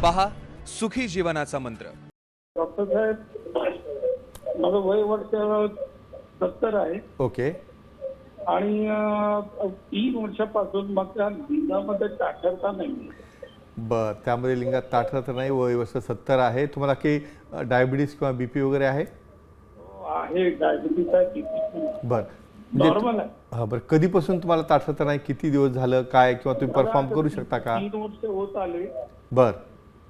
पहा सुखी जीवनाचा मंत्र. डॉक्टर साहेब, माझं वय वर्ष 70 आहे ओके. आणि 3 वर्षापासून माझ्या लिंगामध्ये ताठरता नाही. बर, त्यामध्ये लिंगात ताठर तर नाही, वय वर्ष 70 आहे. तुम्हाला काही डायबिटीस किंवा बीपी वगैरे आहे? आहे, डायबिटीस आहे, BP बर, नॉर्मल आहे. हां, बरं. कधीपासून तुम्हाला ताठर नाही, किती दिवस झालं, काय, किंवा तुम्ही परफॉर्म करू शकता का? 3 वर्ष होत आले, बर,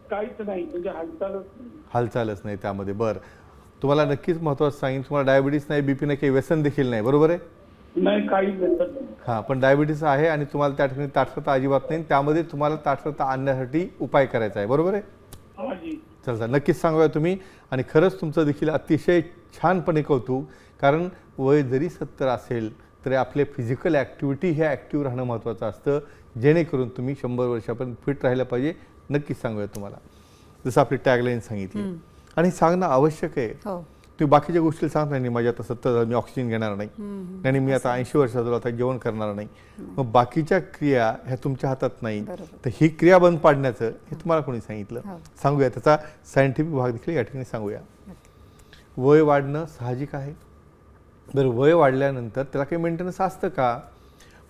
काहीच नाही, म्हणजे हालचालच नाही. हालचालच नाही त्यामध्ये. बरं, तुम्हाला नक्कीच महत्त्वाचं सांगेन, तुम्हाला डायबिटीस नाही, बीपी नाही, काही व्यसन देखील नाही, बरोबर आहे? नाही, काहीच व्यसन नाही. हां, पण डायबिटीस आहे आणि तुम्हाला त्या ठिकाणी ताठरता अजिबात नाही. त्यामध्ये तुम्हाला ताठरता आणण्यासाठी उपाय करायचा आहे, बरोबर आहे? हा जी. चला, नक्कीच सांगूया तुम्ही. आणि खरंच तुमचं देखील अतिशय छानपणे कौतुक. कारण वय जरी 70 असेल तरी आपले फिजिकल ॲक्टिव्हिटी हे ॲक्टिव्ह राहणं महत्त्वाचं असतं, जेणेकरून तुम्ही 100 वर्षापर्यंत फिट राहिलं पाहिजे. नक्कीच सांगूया तुम्हाला, जसं आपली टॅगलाईन सांगितली. आणि सांगणं आवश्यक आहे. तुम्ही बाकीच्या गोष्टी सांगत नाही, माझ्या आता 70 मी ऑक्सिजन घेणार नाही, आणि मी आता 80 वर्षाचा झालो, आता जेवण करणार नाही. मग बाकीच्या क्रिया ह्या तुमच्या हातात नाही. तर ही क्रिया बंद पाडण्याचं हे तुम्हाला कोणी सांगितलं? सांगूया, त्याचा सायंटिफिक भाग देखील या ठिकाणी सांगूया. वय वाढणं साहजिक आहे. बरं, वय वाढल्यानंतर त्याला काही मेंटेनन्स असतं का?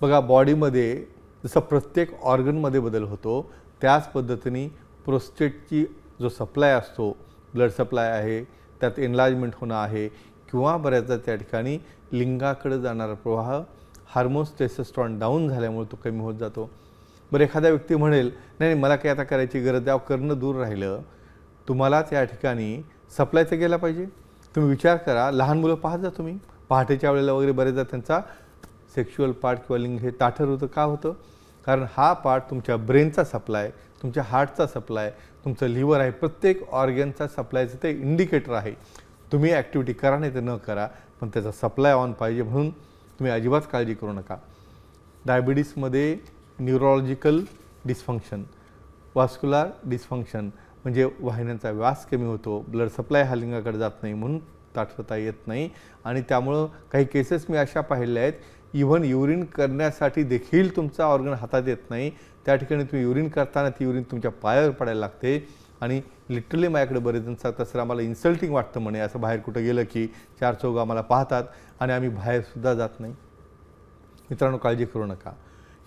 बघा, बॉडीमध्ये जसं प्रत्येक ऑर्गनमध्ये बदल होतो, त्याच पद्धतीने प्रोस्टेटची जो सप्लाय असतो, ब्लड सप्लाय आहे, त्यात एनलार्जमेंट होणं आहे, किंवा बऱ्याचदा त्या ठिकाणी लिंगाकडे जाणारा प्रवाह, हार्मोन्स टेस्टोस्टेरॉन डाऊन झाल्यामुळे तो कमी होत जातो. बरं, एखादा व्यक्ती म्हणेल, नाही मला काही आता करायची गरज आहे, करणं दूर राहिलं, तुम्हाला त्या ठिकाणी सप्लायचं गेला पाहिजे. तुम्ही विचार करा, लहान मुलं पाहत जा तुम्ही, पहाटेच्या वेळेला वगैरे बरेचदा त्यांचा सेक्शुअल पार्ट किंवा लिंग हे ताठर होतं. का होतं? कारण हा पार्ट तुमच्या ब्रेनचा सप्लाय, तुमच्या हार्टचा सप्लाय, तुमचं लिव्हर आहे, प्रत्येक ऑर्गनचा सप्लायचं ते इंडिकेटर आहे. तुम्ही ॲक्टिव्हिटी करा नाही तर न करा, पण त्याचा सप्लाय ऑन पाहिजे. म्हणून तुम्ही अजिबात काळजी करू नका. डायबिटीसमध्ये न्यूरोलॉजिकल डिस्फंक्शन, वास्क्युलर डिस्फंक्शन म्हणजे वाहिन्यांचा व्यास कमी होतो, ब्लड सप्लाय हा लिंगाकडे जात नाही, म्हणून ताठरता येत नाही. आणि त्यामुळं काही केसेस मी अशा पाहिल्या आहेत, इव्हन युरिन करण्यासाठी देखील तुमचा ऑर्गन हातात येत नाही. त्या ठिकाणी तुम्ही युरिन करताना ती युरिन तुमच्या पायावर पडायला लागते. आणि लिटरली माझ्याकडे बरेच जण सांगतात, सर आम्हाला इन्सल्टिंग वाटतं म्हणे, असं बाहेर कुठं गेलं की 4 चौघ आम्हाला पाहतात आणि आम्ही बाहेरसुद्धा जात नाही. मित्रांनो, काळजी करू नका.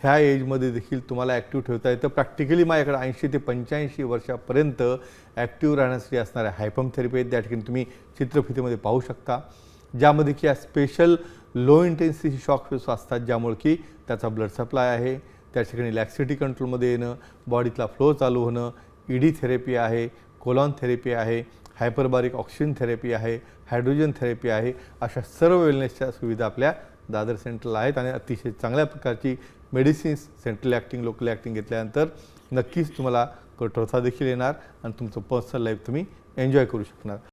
ह्या एजमध्ये देखील तुम्हाला ॲक्टिव्ह ठेवता येतं. प्रॅक्टिकली माझ्याकडे 80 ते 85 वर्षापर्यंत ॲक्टिव्ह राहण्यासाठी असणाऱ्या हायपम थेरपी आहेत, त्या ठिकाणी तुम्ही चित्रफितीमध्ये पाहू शकता, ज्यामध्ये की या special low intensity shock waves असतात, ज्यामुळे की त्याचा ब्लड सप्लाय आहे, त्या ठिकाणी लॅक्सिटी कंट्रोलमध्ये येणं, बॉडीतला फ्लो चालू होणं, ED थेरपी आहे, कोलॉन थेरपी आहे, हायपरबारिक ऑक्सिजन थेरपी आहे, हायड्रोजन थेरपी आहे. अशा सर्व वेलनेसच्या सुविधा आपल्या दादर सेंटरला आहेत. आणि अतिशय चांगल्या प्रकारची medicines, central acting, local acting घेतल्यानंतर नक्कीच तुम्हाला कठोरता देखील येणार आणि तुमचं पर्सनल लाईफ तुम्ही एन्जॉय करू शकणार.